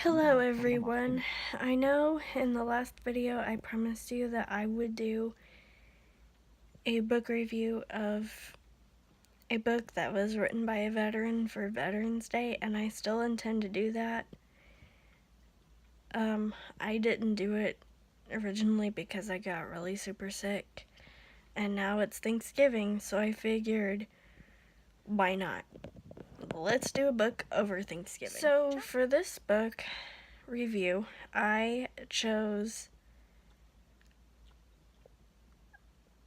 Hello everyone. I know in the last video I promised you that I would do a book review of a book that was written by a veteran for Veterans Day, and I still intend to do that. I didn't do it originally because I got really super sick, and now it's Thanksgiving, so I figured, why not? Let's do a book over Thanksgiving. So for this book review, I chose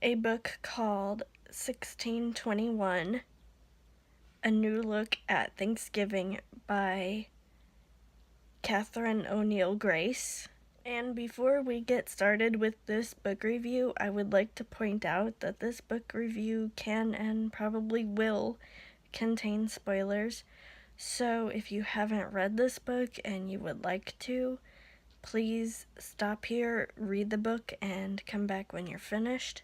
a book called 1621, A New Look at Thanksgiving by Catherine O'Neill Grace. And before we get started with this book review, I would like to point out that this book review can and probably will contain spoilers. So if you haven't read this book and you would like to, please stop here, read the book, and come back when you're finished.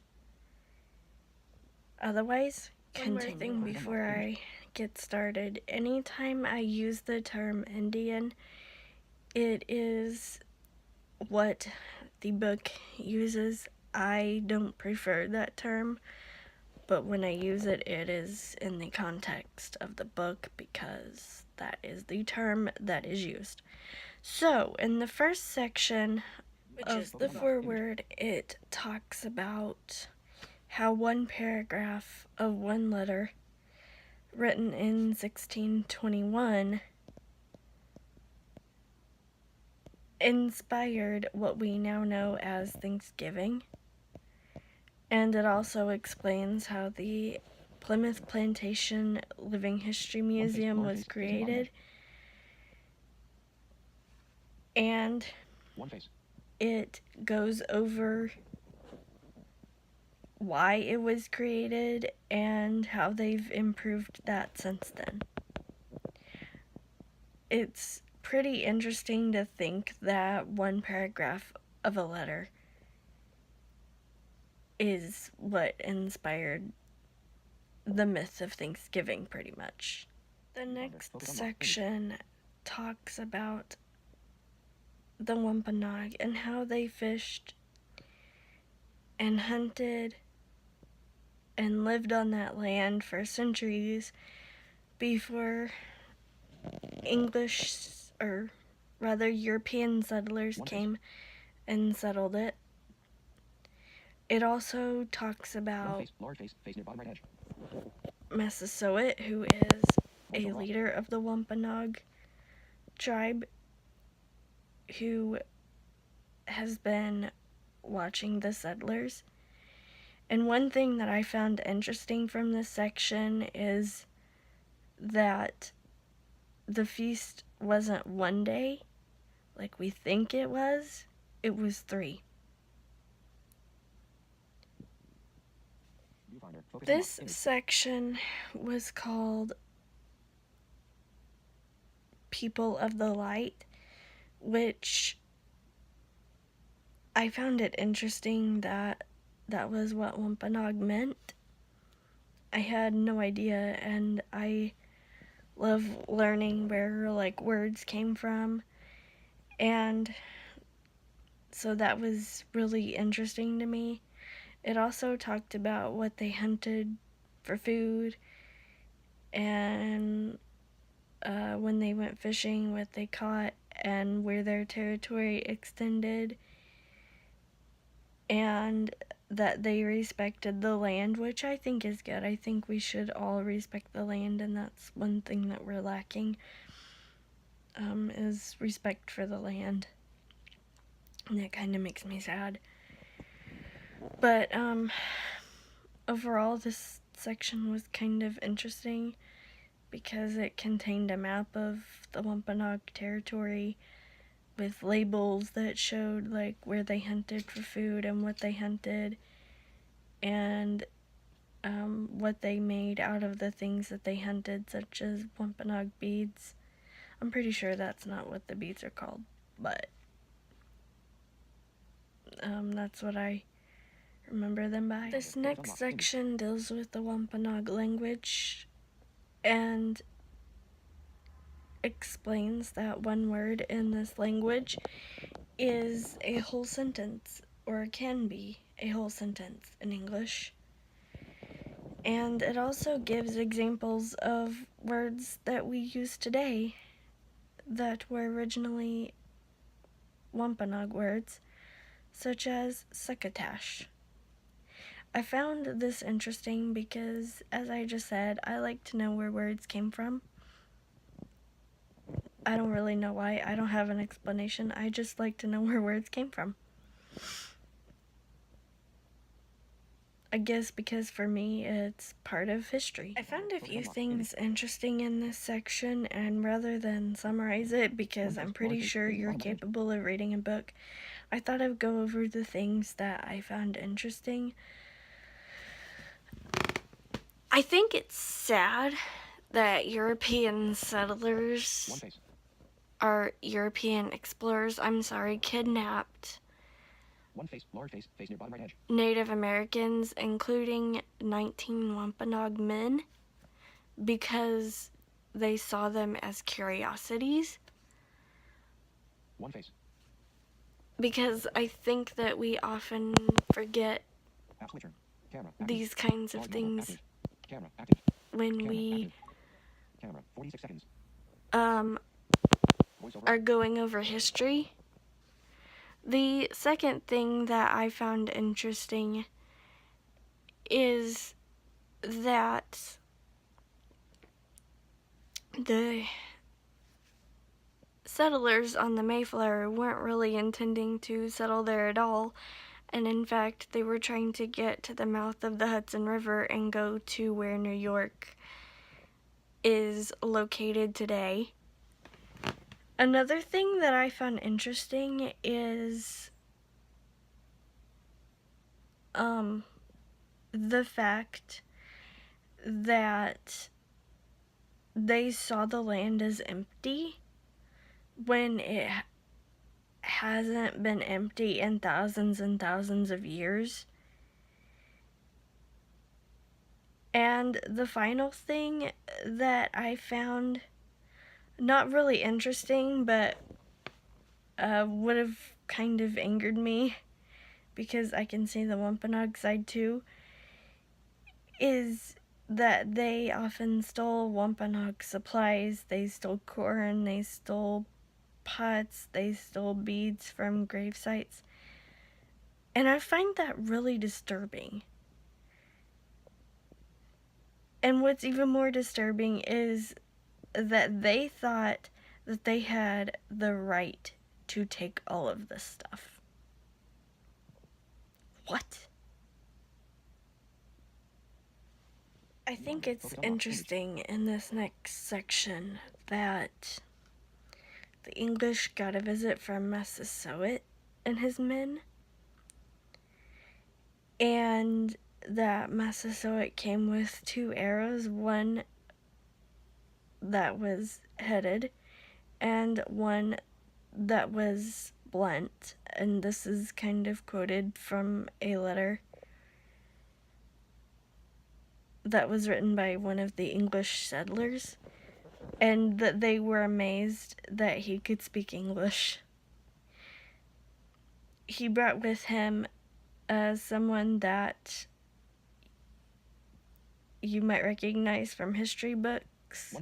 Otherwise, continue. One more thing before I get started. Anytime I use the term Indian, it is what the book uses. I don't prefer that term, but when I use it, it is in the context of the book because that is the term that is used. So, in the first section of the foreword, it talks about how one paragraph of one letter written in 1621 inspired what we now know as Thanksgiving. And it also explains how the Plymouth Plantation Living History Museum was created. And it goes over why it was created and how they've improved that since then. It's pretty interesting to think that one paragraph of a letter is what inspired the myth of Thanksgiving, pretty much. The next section talks about the Wampanoag and how they fished and hunted and lived on that land for centuries before English, or rather European settlers came and settled it. It also talks about Massasoit, who is a leader of the Wampanoag tribe, who has been watching the settlers. And one thing that I found interesting from this section is that the feast wasn't one day, like we think it was 3. This section was called People of the Light, which I found it interesting that that was what Wampanoag meant. I had no idea, and I love learning where words came from, and so that was really interesting to me. It also talked about what they hunted for food, and when they went fishing, what they caught, and where their territory extended, and that they respected the land, which I think is good. I think we should all respect the land, and that's one thing that we're lacking, is respect for the land. And it kind of makes me sad. But overall, this section was kind of interesting because it contained a map of the Wampanoag territory with labels that showed where they hunted for food and what they hunted, and what they made out of the things that they hunted, such as Wampanoag beads. I'm pretty sure that's not what the beads are called, but that's what I remember them by. This next section deals with the Wampanoag language, and explains that one word in this language is a whole sentence, or can be a whole sentence in English. And it also gives examples of words that we use today that were originally Wampanoag words, such as succotash. I found this interesting because, as I just said, I like to know where words came from. I don't really know why. I don't have an explanation. I just like to know where words came from. I guess because for me, it's part of history. I found a few things interesting in this section, and rather than summarize it, because I'm pretty sure you're capable of reading a book, I thought I'd go over the things that I found interesting. I think it's sad that European settlers, or European explorers, kidnapped Native Americans, including 19 Wampanoag men, because they saw them as curiosities. Because I think that we often forget these kinds of things when we are going over history. The second thing that I found interesting is that the settlers on the Mayflower weren't really intending to settle there at all, and in fact they were trying to get to the mouth of the Hudson River and go to where New York is located today. Another thing that I found interesting is the fact that they saw the land as empty when it hasn't been empty in thousands and thousands of years. And the final thing that I found not really interesting, but would have kind of angered me, because I can see the Wampanoag side too, is that they often stole Wampanoag supplies. They stole corn, they stole pots, they stole beads from grave sites. And I find that really disturbing. And what's even more disturbing is that they thought that they had the right to take all of this stuff. What? I think it's interesting in this next section that the English got a visit from Massasoit and his men, and that Massasoit came with 2 arrows, one that was headed and one that was blunt, and this is kind of quoted from a letter that was written by one of the English settlers, and that they were amazed that he could speak English. He brought with him someone that you might recognize from history books.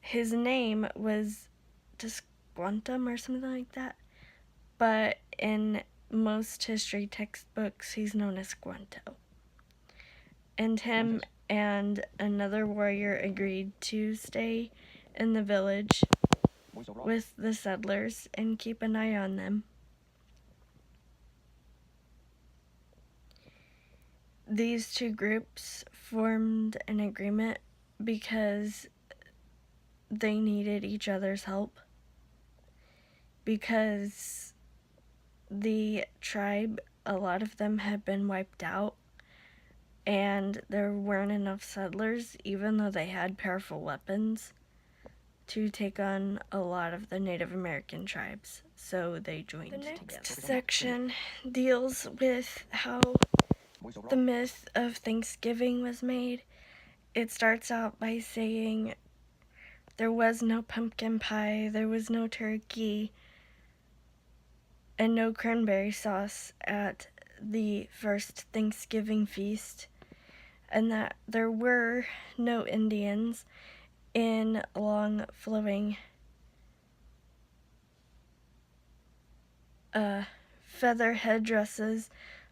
His name was Deconstructing or something like that, but in most history textbooks he's known as Squanto. And him and another warrior agreed to stay in the village with the settlers and keep an eye on them. These 2 groups formed an agreement because they needed each other's help, because the tribe, a lot of them had been wiped out, and there weren't enough settlers, even though they had powerful weapons, to take on a lot of the Native American tribes. So they joined together. The next section deals with how the myth of Thanksgiving was made. It starts out by saying there was no pumpkin pie, there was no turkey, and no cranberry sauce at the first Thanksgiving feast, and that there were no Indians in long flowing feather headdresses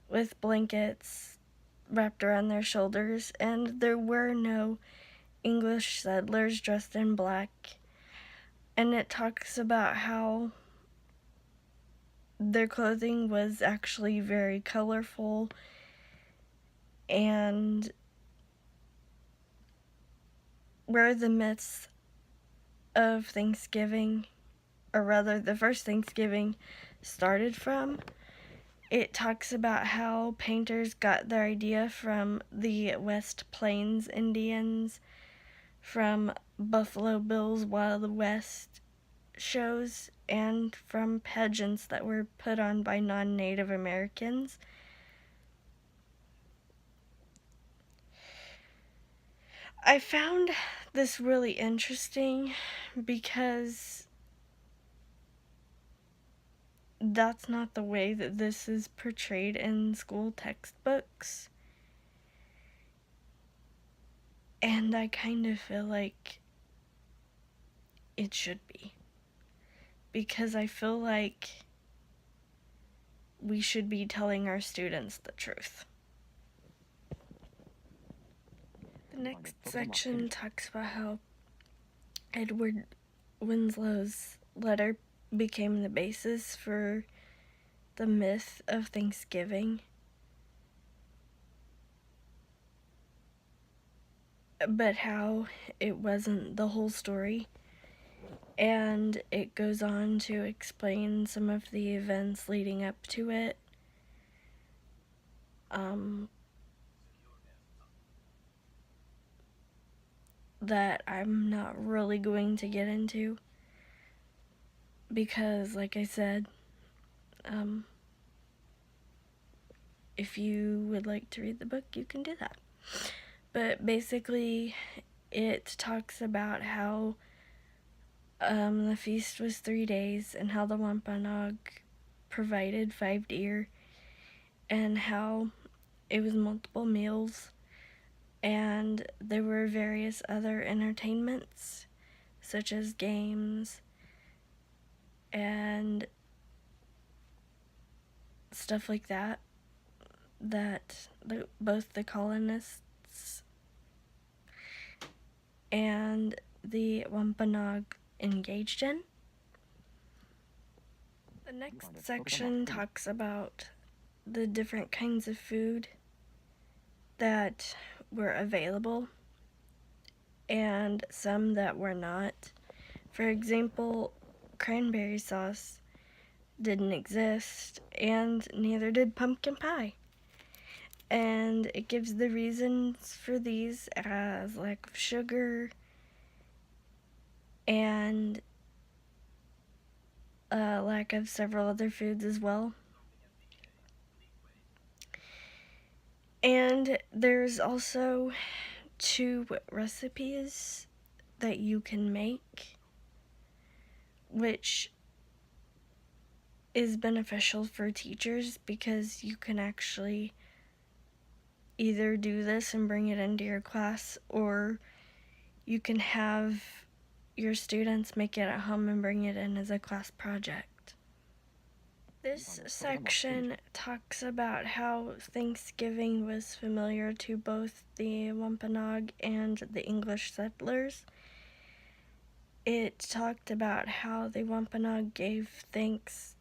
with blankets wrapped around their shoulders, and there were no English settlers dressed in black. And it talks about how their clothing was actually very colorful and where the myths of Thanksgiving, or rather the first Thanksgiving, started from. It talks about how painters got their idea from the West Plains Indians, from Buffalo Bill's Wild West shows, and from pageants that were put on by non-Native Americans. I found this really interesting because that's not the way that this is portrayed in school textbooks. And I kind of feel like it should be. Because I feel like we should be telling our students the truth. The next section talks about how Edward Winslow's letter became the basis for the myth of Thanksgiving. But how it wasn't the whole story. And it goes on to explain some of the events leading up to it. That I'm not really going to get into. Because, like I said, if you would like to read the book, you can do that. But basically, it talks about how the feast was 3 days and how the Wampanoag provided 5 deer and how it was multiple meals and there were various other entertainments such as games and stuff like that both the colonists and the Wampanoag engaged in. The next section talks about the different kinds of food that were available and some that were not. For example, cranberry sauce didn't exist and neither did pumpkin pie. And it gives the reasons for these as lack of sugar and lack of several other foods as well. And there's also 2 recipes that you can make, which is beneficial for teachers because you can actually either do this and bring it into your class, or you can have your students make it at home and bring it in as a class project. This section talks about how Thanksgiving was familiar to both the Wampanoag and the English settlers. It talked about how the Wampanoag gave thanks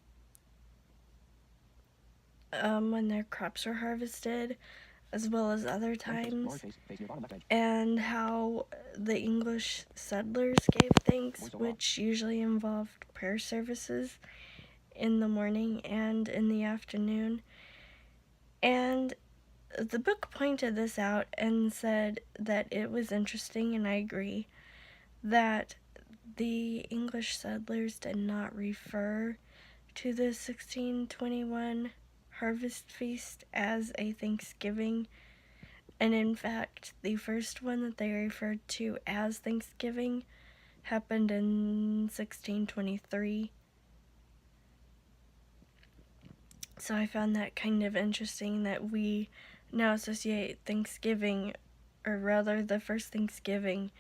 when their crops were harvested, as well as other times, and how the English settlers gave thanks, which usually involved prayer services in the morning and in the afternoon. And the book pointed this out and said that it was interesting, and I agree, that the English settlers did not refer to the 1621 harvest feast as a Thanksgiving, and in fact the first one that they referred to as Thanksgiving happened in 1623. So I found that kind of interesting that we now associate Thanksgiving, or rather the first Thanksgiving,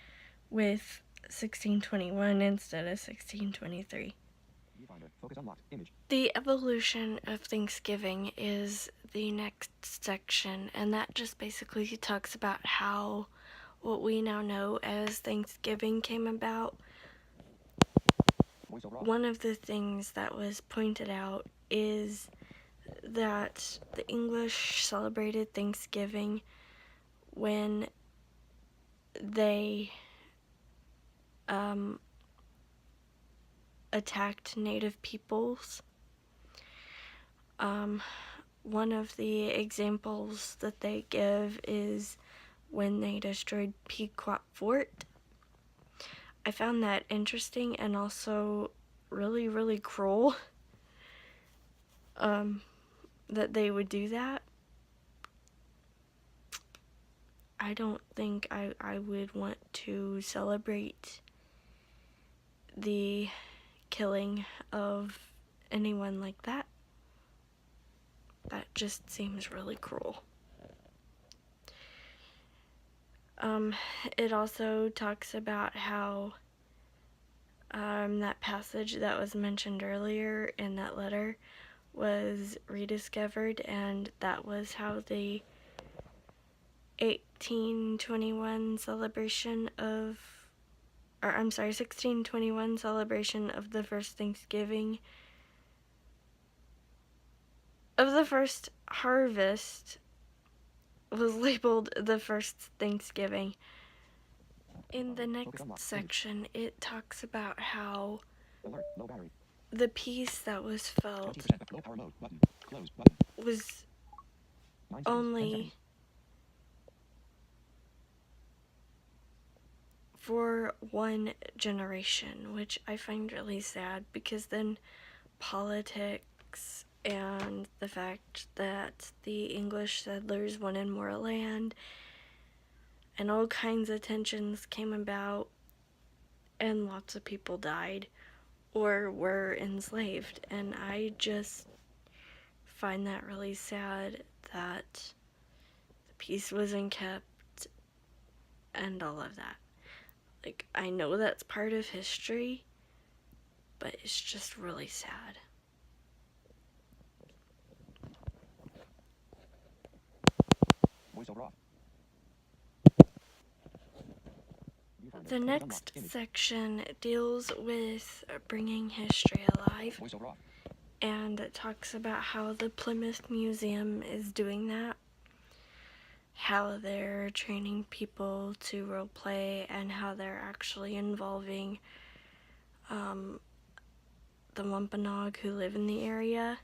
with 1621 instead of 1623. The evolution of Thanksgiving is the next section, and that just basically talks about how what we now know as Thanksgiving came about. One of the things that was pointed out is that the English celebrated Thanksgiving when they attacked native peoples. One of the examples that they give is when they destroyed Pequot Fort. I found that interesting and also really, really cruel that they would do that. I don't think I would want to celebrate the killing of anyone like that. That just seems really cruel. It also talks about how that passage that was mentioned earlier in that letter was rediscovered, and that was how the 1621 celebration of the first Thanksgiving, of the first harvest, was labeled the first Thanksgiving. In the next section, it talks about how the peace that was felt was only for one generation, which I find really sad, because then politics and the fact that the English settlers wanted more land and all kinds of tensions came about, and lots of people died or were enslaved, and I just find that really sad that the peace wasn't kept and all of that. Like, I know that's part of history, but it's just really sad. The next section deals with bringing history alive, and it talks about how the Plymouth Museum is doing that, how they're training people to role play, and how they're actually involving the Wampanoag who live in the area.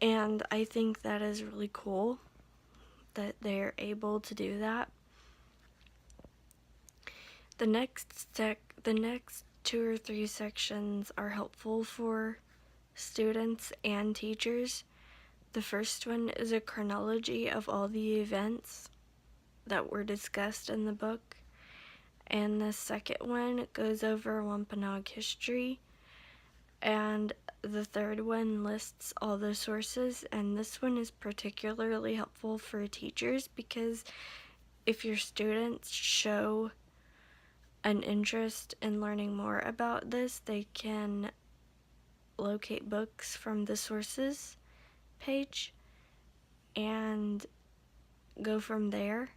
And I think that is really cool that they're able to do that. The next 2 or 3 sections are helpful for students and teachers. The first one is a chronology of all the events that were discussed in the book, and the second one goes over Wampanoag history, and the third one lists all the sources, and this one is particularly helpful for teachers because if your students show an interest in learning more about this, they can locate books from the sources page and go from there.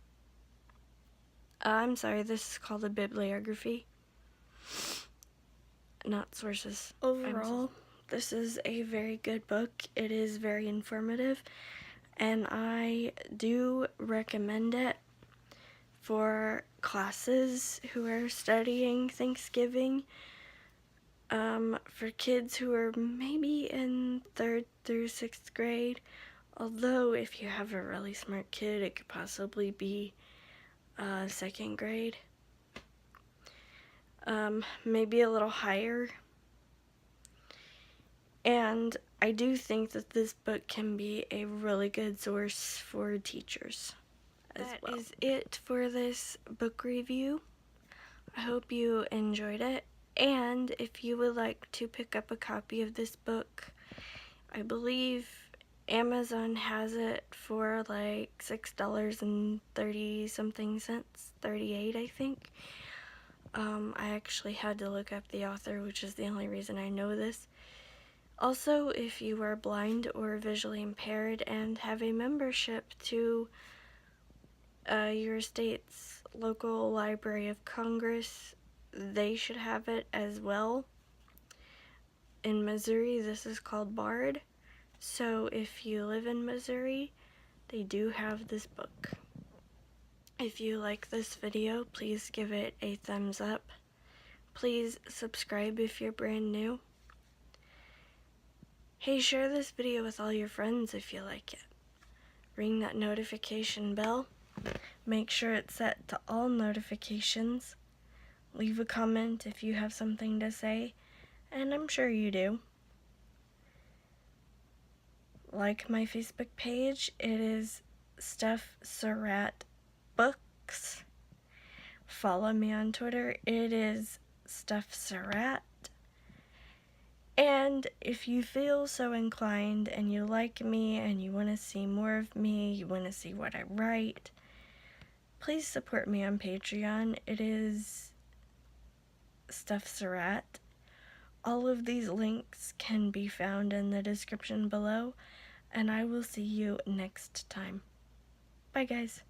I'm sorry, this is called a bibliography, not sources. Overall, this is a very good book. It is very informative, and I do recommend it for classes who are studying Thanksgiving, for kids who are maybe in 3rd through 6th grade, although if you have a really smart kid, it could possibly be 2nd grade, maybe a little higher. And I do think that this book can be a really good source for teachers as well. That is it for this book review. I hope you enjoyed it, and if you would like to pick up a copy of this book, I believe Amazon has it for like $6.30 something cents, 38 I think. I actually had to look up the author, which is the only reason I know this. Also, if you are blind or visually impaired and have a membership to your state's local Library of Congress, they should have it as well. In Missouri, this is called BARD. So if you live in Missouri, they do have this book. If you like this video, please give it a thumbs up. Please subscribe if you're brand new. Hey, share this video with all your friends if you like it. Ring that notification bell. Make sure it's set to all notifications. Leave a comment if you have something to say, and I'm sure you do. Like my Facebook page, it is Steph Surratt Books. Follow me on Twitter, it is Steph Surratt. And if you feel so inclined and you like me and you want to see more of me, you want to see what I write, please support me on Patreon. It is Steph Surratt. All of these links can be found in the description below, and I will see you next time. Bye, guys.